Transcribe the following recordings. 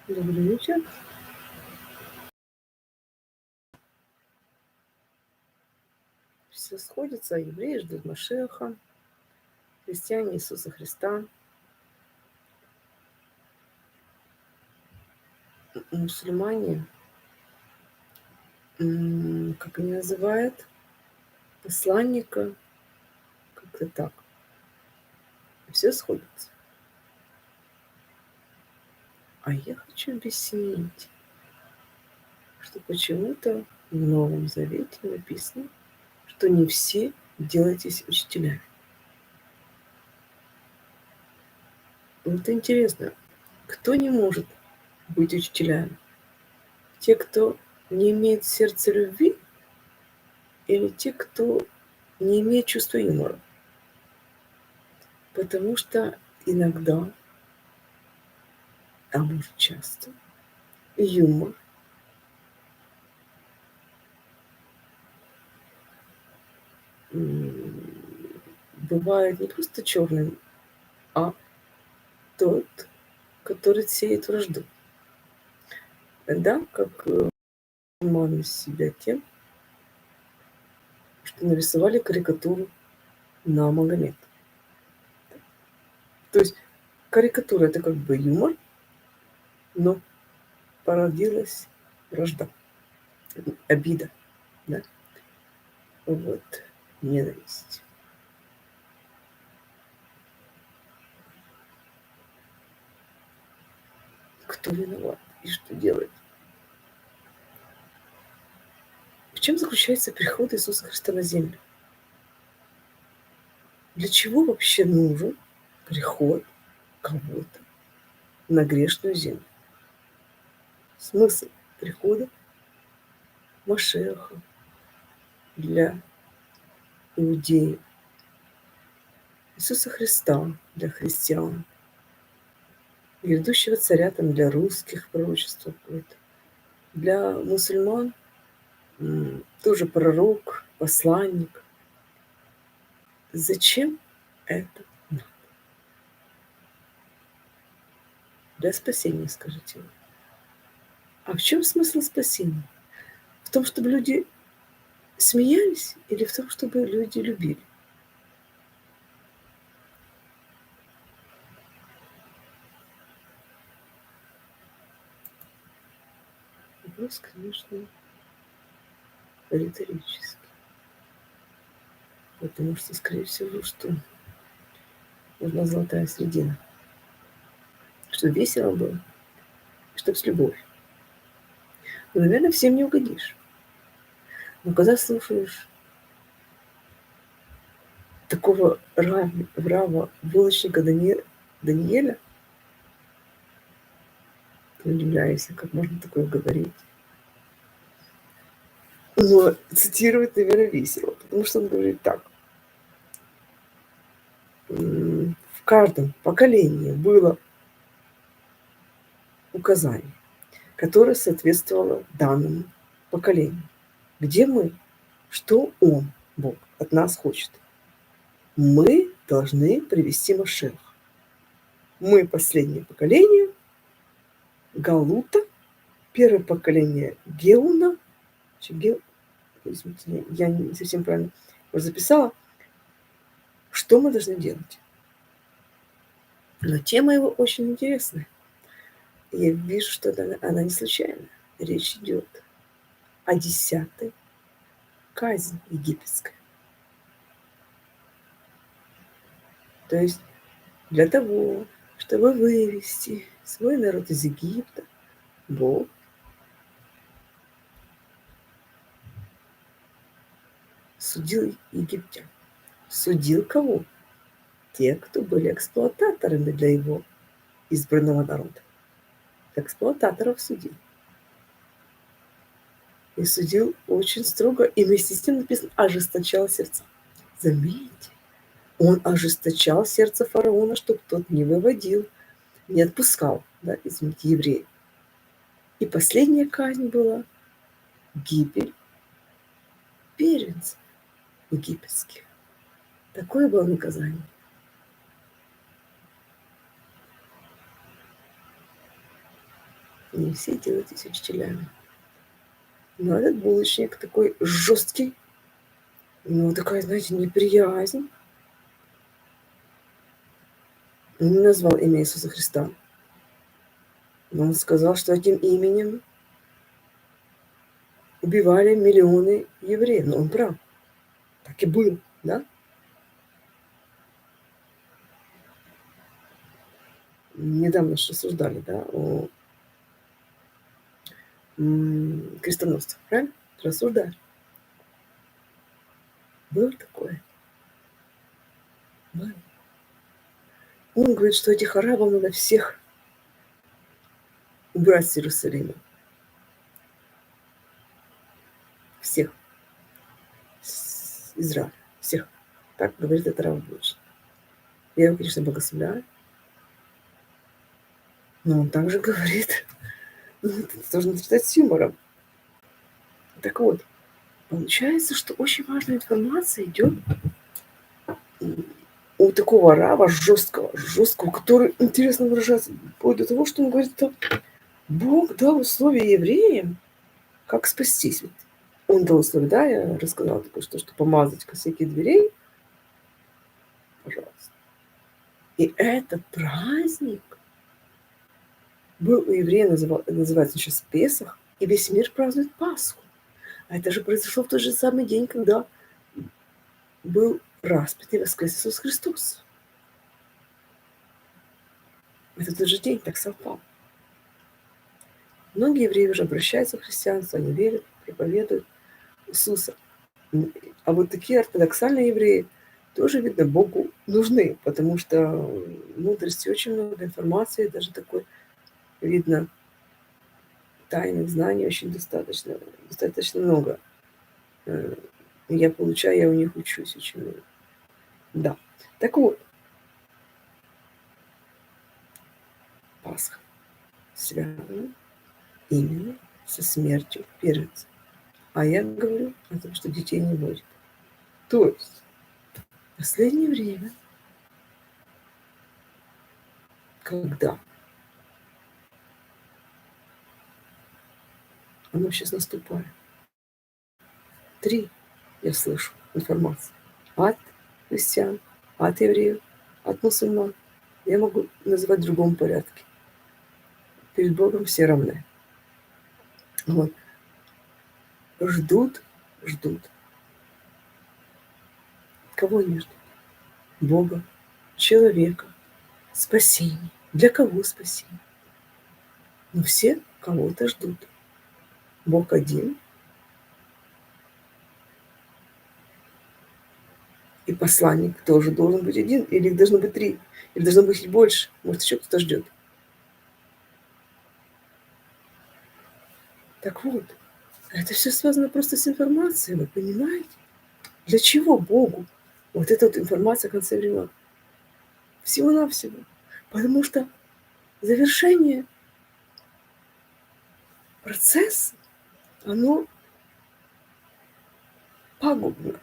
Добрый вечер. Все сходятся, евреи ждут Машеха, христиане Иисуса Христа, мусульмане, как они называют, посланника, как-то так. Все сходятся. А я хочу объяснить, что почему-то в Новом Завете написано, что не все делайтесь учителями. Вот интересно, кто не может быть учителями? Те, кто не имеет сердца любви, или те, кто не имеет чувства юмора? Потому что иногда, а может часто, юмор бывает не просто черным, а тот, который сеет вражду. Да, как маме себя тем, что нарисовали карикатуру на Магомед. То есть карикатура это как бы юмор, но породилась вражда, обида, да, вот, ненависть. Кто виноват и что делать? В чем заключается приход Иисуса Христа на землю? Для чего вообще нужен приход кого-то на грешную землю? Смысл прихода Машеха для иудеев, Иисуса Христа для христиан, грядущего царя там для русских пророчества какое-то, для мусульман тоже пророк, посланник. Зачем это надо? Для спасения, скажите вы. А в чем смысл спасения? В том, чтобы люди смеялись или в том, чтобы люди любили? Вопрос, конечно, риторический. Потому что, скорее всего, что нужна золотая середина. Чтобы весело было, чтобы с любовью. Ну, наверное, всем не угодишь. Но когда слушаешь такого рава булочника Даниэля, ты удивляешься, как можно такое говорить. Но цитировать, наверное, весело, потому что он говорит так. В каждом поколении было указание, которое соответствовало данному поколению. Где мы? Что Он, Бог, от нас хочет? Мы должны привести Машеха. Мы последнее поколение Галута, первое поколение Геуна. Извините, я не совсем правильно записала. Что мы должны делать? Но тема его очень интересная. Я вижу, что она не случайна. Речь идет о 10-й казни египетской. То есть для того, чтобы вывести свой народ из Египта, Бог судил египтян. Судил кого? Те, кто были эксплуататорами для его избранного народа. Эксплуататоров судил. И судил очень строго, и вместе с тем написано, ожесточал сердца. Заметьте, он ожесточал сердце фараона, чтобы тот не выводил, не отпускал, да, извините, евреев. И последняя казнь была гибель первенцев египетских. Такое было наказание. Не все делайтесь учителями. Но этот булочник такой жесткий, у него такая, знаете, неприязнь. Он не назвал имя Иисуса Христа. Но он сказал, что этим именем убивали миллионы евреев. Но он прав. Так и был, да? Недавно же рассуждали, да, о крестоносцах, правильно? Рассуждали. Было такое? Было. Он говорит, что этих арабов надо всех убрать с Иерусалима. Всех. С Израиля. Всех. Так говорит этот рав Булочник. Я его, конечно, благословляю. Но он также говорит, ну, это должно читать с юмором. Так вот, получается, что очень важная информация идет у такого раба жесткого, который интересно выражается вплоть до того, что он говорит, что Бог дал условия евреям, как спастись. Вот он дал условия, да, я рассказала только что помазать косяки дверей, пожалуйста. И этот праздник был у еврея, называется сейчас Песах, и весь мир празднует Пасху. А это же произошло в тот же самый день, когда был распят и воскрес Иисус Христос. Это тот же день так совпал. Многие евреи уже обращаются в христианство, они верят, проповедуют Иисуса. А вот такие ортодоксальные евреи тоже, видно, Богу нужны, потому что мудрости очень много, информации даже такой, видно, тайных знаний очень достаточно много. Я получаю, я у них учусь очень много. Да. Так вот, Пасха связана именно со смертью первенца. А я говорю о том, что детей не будет. То есть в последнее время, когда оно сейчас наступает, 3 я слышу информации от христиан, от евреев, от мусульман. Я могу называть в другом порядке. Перед Богом все равны. Вот. Ждут. Кого они ждут? Бога, человека, спасения. Для кого спасение? Но все кого-то ждут. Бог один. И посланник тоже должен быть один, или их должно быть 3, или должно быть больше. Может, еще кто-то ждет. Так вот, это все связано просто с информацией, вы понимаете? Для чего Богу вот эта вот информация о конце времен? Всего-навсего. Потому что завершение процесса, оно пагубно.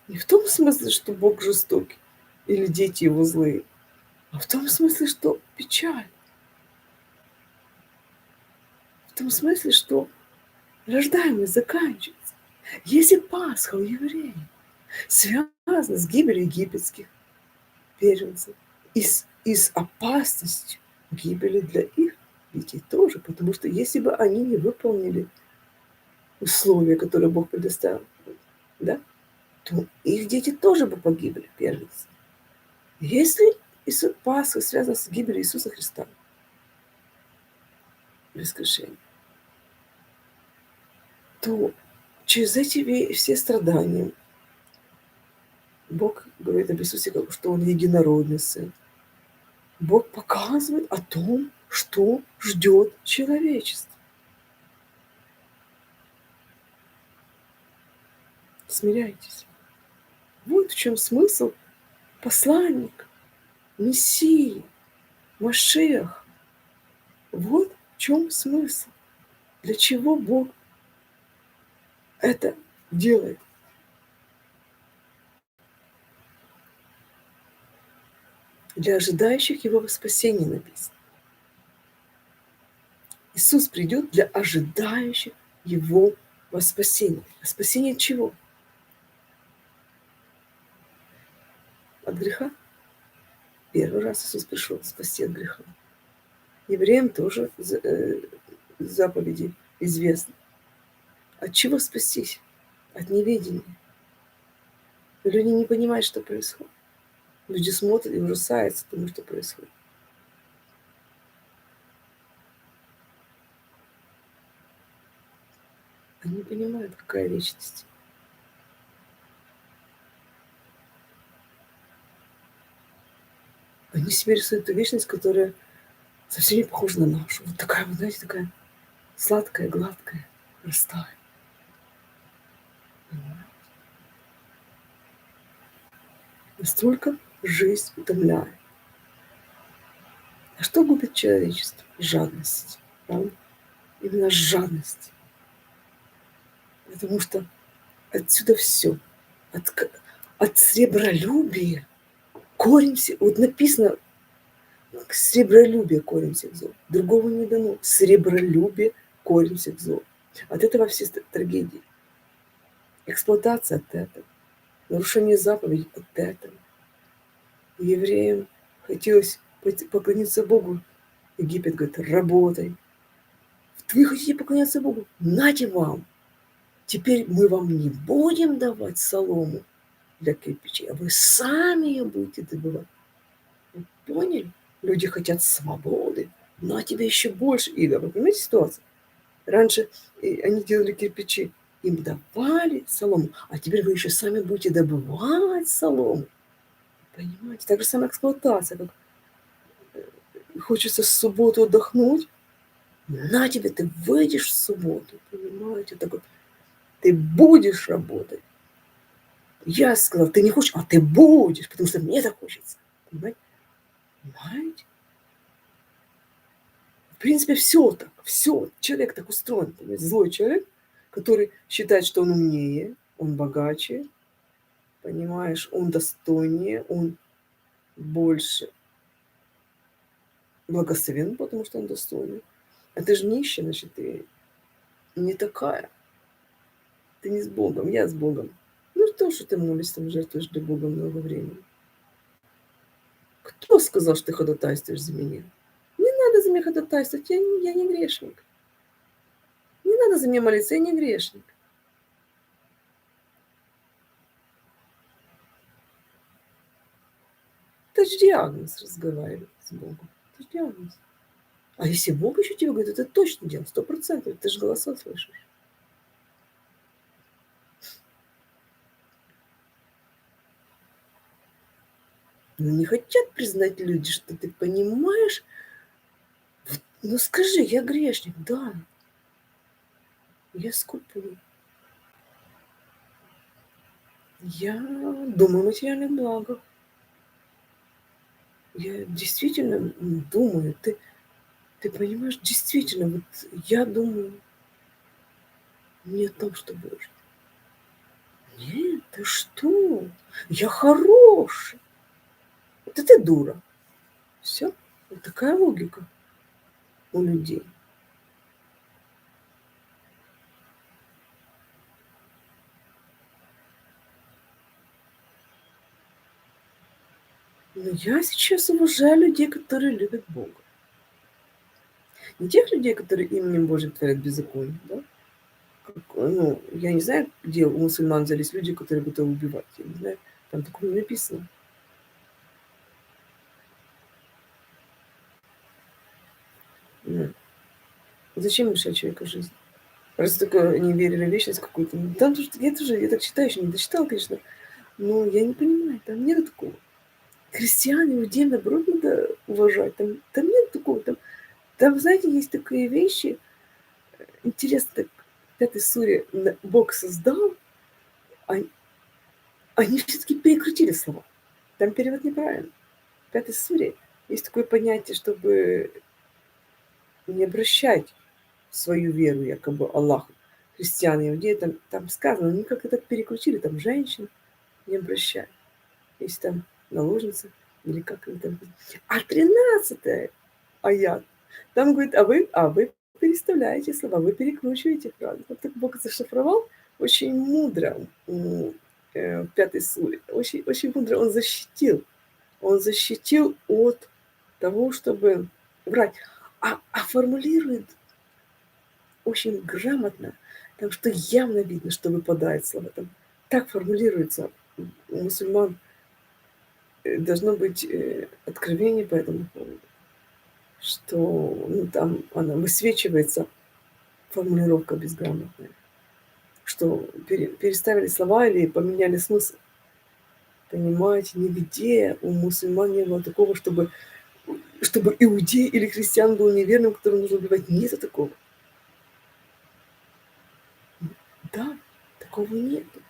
Не в том смысле, что Бог жестокий или дети его злые, а в том смысле, что печаль. В том смысле, что рождаемость заканчивается. Если Пасха у евреев связана с гибелью египетских первенцев и с опасностью гибели для их детей тоже, потому что если бы они не выполнили условия, которые Бог предоставил, да, то их дети тоже бы погибли, первенцы. Если Пасха связана с гибелью Иисуса Христа, воскрешение, то через эти все страдания Бог говорит об Иисусе, что Он единородный Сын. Бог показывает о том, что ждет человечество. Смиряйтесь. Вот в чем смысл посланник, Мессии, Машиах. Вот в чем смысл. Для чего Бог это делает. Для ожидающих Его спасения написано. Иисус придет для ожидающих Его во спасение. А спасение от чего? От греха. Первый раз Иисус пришел спасти от греха. Евреям тоже заповеди известны. От чего спастись? От неведения. Люди не понимают, что происходит. Люди смотрят и ужасаются тому, что происходит. Они не понимают, какая вечность. Они себе рисуют ту вечность, которая совсем не похожа на нашу. Вот такая, вот, знаете, такая сладкая, гладкая, простая. Понимаете? Настолько жизнь утомляет. А что губит человечество? Жадность. Правда? Именно жадность. Потому что отсюда все. От сребролюбия корень все. Вот написано, сребролюбие корень всех зол. Другого не дано. Сребролюбие корень всех зол. От этого все трагедии. Эксплуатация от этого. Нарушение заповедей от этого. Евреям хотелось поклониться Богу. Египет говорит, работай. Вы хотите поклоняться Богу? Нате вам. Теперь мы вам не будем давать солому для кирпичей, а вы сами ее будете добывать. Вы поняли? Люди хотят свободы. Ну, а тебе еще больше. Ида, вы понимаете ситуацию? Раньше они делали кирпичи, им давали солому, а теперь вы еще сами будете добывать солому. Понимаете? Так же самая эксплуатация, как хочется в субботу отдохнуть. На тебе, ты выйдешь в субботу, понимаете? Так вот, ты будешь работать. Я сказал, ты не хочешь, а ты будешь, потому что мне так хочется. Понимаете? Понимаете? В принципе, все так, все. Человек так устроен, понимаете? Злой человек, который считает, что он умнее, он богаче, понимаешь, он достойнее, он больше благословен, потому что он достойный. А ты же нищий, значит, ты не такая. Ты не с Богом, я с Богом. Ну, то, что ты молишься, там, жертвуешь для Бога много времени. Кто сказал, что ты ходатайствуешь за меня? Не надо за меня ходатайствовать, я не грешник. Не надо за меня молиться, я не грешник. Это же диагноз разговаривать с Богом. Это же диагноз. А если Бог еще тебе говорит, это точно дело, 100%, ты же голоса слышишь. Но не хотят признать люди, что ты понимаешь. Ну скажи, я грешник, да. Я скупой. Я думаю о материальных благах. Я действительно думаю, ты понимаешь, действительно, вот я думаю не о том, что Боже. Нет, ты что? Я хороший. Это ты дура. Все. Вот такая логика у людей. Но я сейчас уважаю людей, которые любят Бога. Не тех людей, которые именем Божьим творят беззаконие, да? Ну, я не знаю, где у мусульман взялись люди, которые готовы убивать. Я не знаю, там такое не написано. Ну, зачем лишать человека жизни? Раз только не верили в вечность какую-то. Там тоже, я так читаю, еще не дочитала, конечно, но я не понимаю, там нет такого. Христиан, иудеев, наоборот, надо уважать. Там нет такого. Там, знаете, есть такие вещи. Интересно, так в 5 суре Бог создал, они все-таки прекратили слова. Там перевод неправильный. В 5 суре есть такое понятие, чтобы не обращать свою веру якобы Аллаху. Христиан, иудеи, там сказано, они как-то так переключили, там женщин не обращают. Есть там наложницы. Или как это там? А 13 аят, там говорит, а вы переставляете слова, вы перекручиваете фразы. Вот так Бог зашифровал очень мудро, в 5 суре. Очень очень мудро Он защитил. Он защитил от того, чтобы врать. А формулирует очень грамотно, там что явно видно, что выпадает слова. Там так формулируется. У мусульман, должно быть, откровение по этому поводу, что, ну, там она высвечивается, формулировка безграмотная, что переставили слова или поменяли смысл. Понимаете, нигде у мусульман не было такого, чтобы иудей или христиан был неверным, которого нужно убивать. Нету такого. Да, такого нету.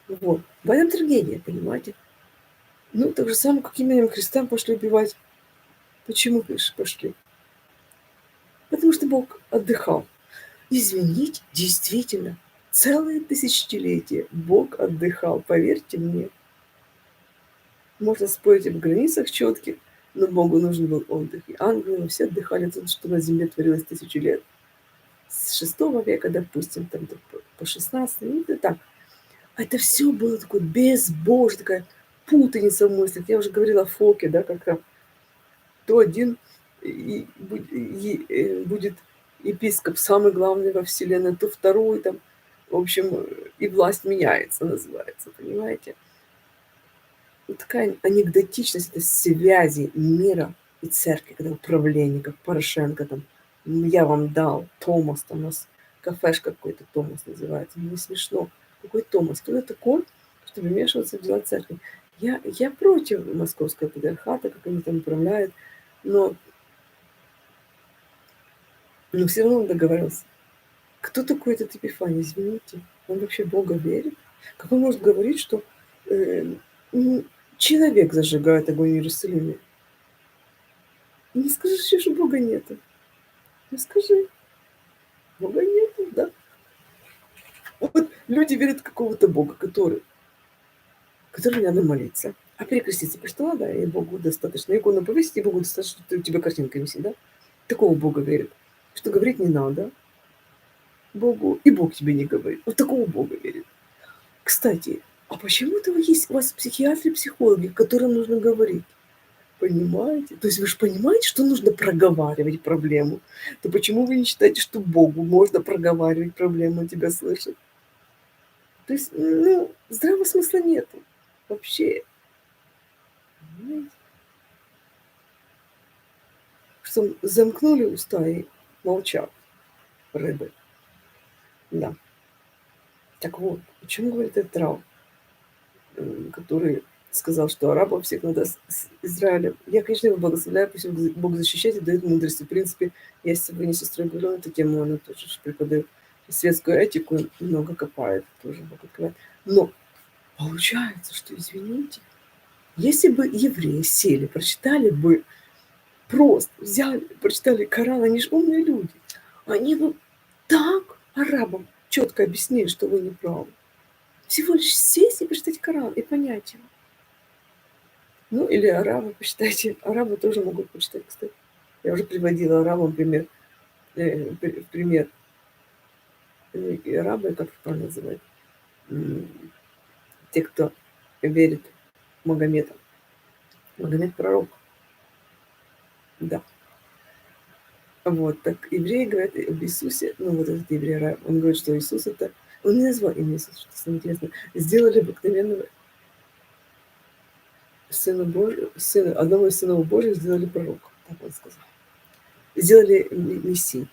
Вот. В этом трагедия, понимаете? Ну, так же самое, как именем Христа пошли убивать. Почему пошли? Потому что Бог отдыхал. Извините, действительно, целые тысячелетия Бог отдыхал, поверьте мне. Можно спорить об границах четких, но Богу нужен был отдых. И ангелы все отдыхали тут, что на земле творилось 1000 лет. С 6 века, допустим, там по 16, ну, это так. А это все было такое безбожие, такая путаница в мыслях. Я уже говорила о Фоке, да, как там то один будет епископ самый главный во вселенной, то второй там. В общем, и власть меняется, называется, понимаете? Вот такая анекдотичность этой связи мира и церкви, когда управление, как Порошенко там, я вам дал, Томас, там у нас кафешка какой-то Томас называется, не смешно. Какой Томас? Кто это такой, чтобы вмешиваться в дела церкви? Я против московского патриархата, как они там управляют, но все равно он договорился. Кто такой этот Епифаний, извините? Он вообще в Бога верит? Как он может говорить, что человек зажигает огонь в Иерусалиме? Не скажи, что Бога нету. Не скажи. Бога нету, да? Вот люди верят в какого-то Бога, который не надо молиться. А перекреститься пришла, да, и Богу достаточно. Икону повесить, и Богу достаточно, что у тебя картинка висит, да? Такого Бога верят. Что говорить не надо Богу, и Бог тебе не говорит. Вот такого Бога верит. Кстати, а почему-то есть у вас психиатры, психологи, которым нужно говорить? Понимаете? То есть вы же понимаете, что нужно проговаривать проблему. То почему вы не считаете, что Богу можно проговаривать проблему, он тебя слышит? То есть, ну, здравого смысла нету. Вообще. Понимаете? Что замкнули уста и молчат рыбы. Да. Так вот, о чем говорит этот Рав, который сказал, что арабов всех надо с Израилем. Я, конечно, его благословляю, пусть Бог защищает и дает мудрость. В принципе, я сегодня с сестрой говорила на эту тему, она тоже преподает светскую этику, много копает, тоже Бог открывает. Но получается, что, извините, если бы евреи сели, прочитали бы, просто взяли, прочитали Коран, они же умные люди, они бы так арабам четко объяснили, что вы не правы. Всего лишь сесть и прочитать Коран и понять его. Ну, или арабы, посчитайте. Арабы тоже могут почитать, кстати. Я уже приводила арабам пример. Пример. И арабы, как их правильно называть? Те, кто верит в Магомета. Магомед пророк. Да. Вот, так евреи говорят об Иисусе, ну, вот этот еврей араб, он говорит, что Иисус это... Он не назвал имя Иисуса, что самое интересное. Сделали обыкновенного сына Божьего, одного из сынов Божьих сделали пророком, так он сказал. Сделали мессией.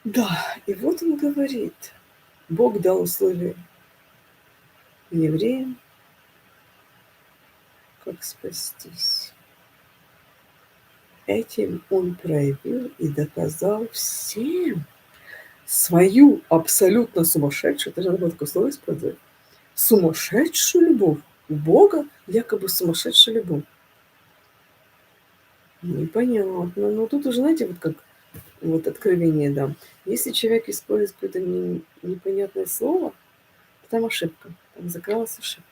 Да, и вот он говорит, Бог дал условия евреям, как спастись. Этим он проявил и доказал всем свою абсолютно сумасшедшую, даже надо было такое слово использовать, сумасшедшую любовь. У Бога якобы сумасшедшая любовь. Непонятно. Но тут уже, знаете, вот как вот откровение дам. Если человек использует какое-то непонятное слово, там ошибка, там закралась ошибка.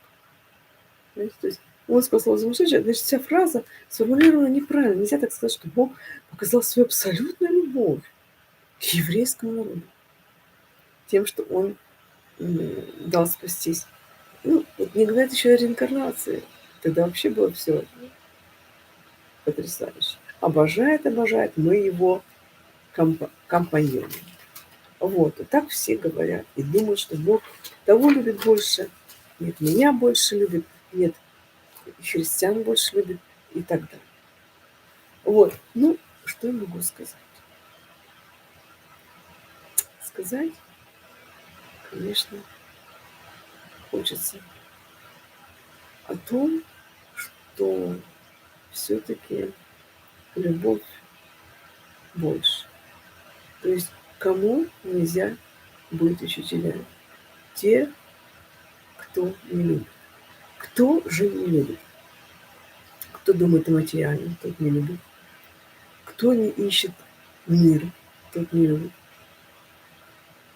Понимаете? То есть Он спасал сумасшедшего. Значит, вся фраза сформулирована неправильно. Нельзя так сказать, что Бог показал свою абсолютную любовь к еврейскому народу тем, что Он дал спастись. Ну, вот не говорят еще о реинкарнации. Тогда вообще было все потрясающе. Обожает, обожает, мы его компаньоны. Вот. И так все говорят и думают, что Бог того любит больше, нет, меня больше любит, нет, христиан больше любит и так далее. Вот. Ну, что я могу сказать? Сказать, конечно, хочется о том, что все-таки любовь больше. То есть кому нельзя быть учителями? Те, кто не любит. Кто же не любит? Кто думает о материальном, тот не любит. Кто не ищет мир, тот не любит.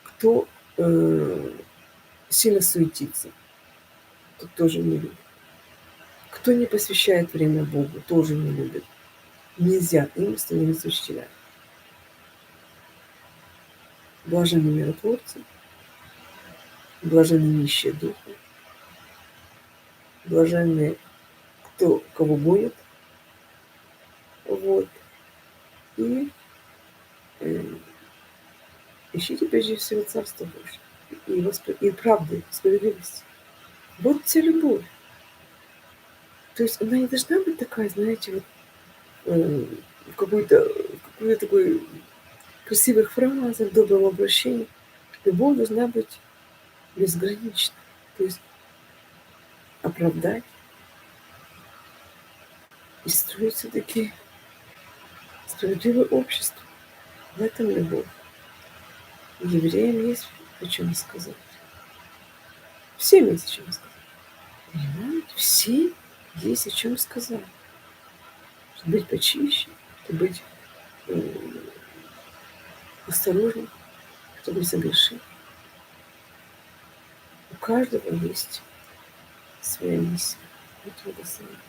Кто сильно суетится, тот тоже не любит. Кто не посвящает время Богу, тоже не любит. Нельзя им становиться учителями. Блаженны миротворцы, блаженны нищие духа, блаженны, кого гонят. Вот. И ищите прежде всего Царство Божие и правды, справедливости. Вот вся любовь. То есть она не должна быть такая, знаете, вот в какой-то такой красивых фразах, добром обращении. Любовь должна быть безгранична. То есть оправдать и строить все-таки справедливое общество. В этом любовь. Евреям есть о чем сказать. Всем есть о чем сказать. Понимаете? Всем есть о чем сказать. Чтобы быть почище, чтобы быть осторожным, чтобы не согрешить. У каждого есть своя миссия. Вот благословение.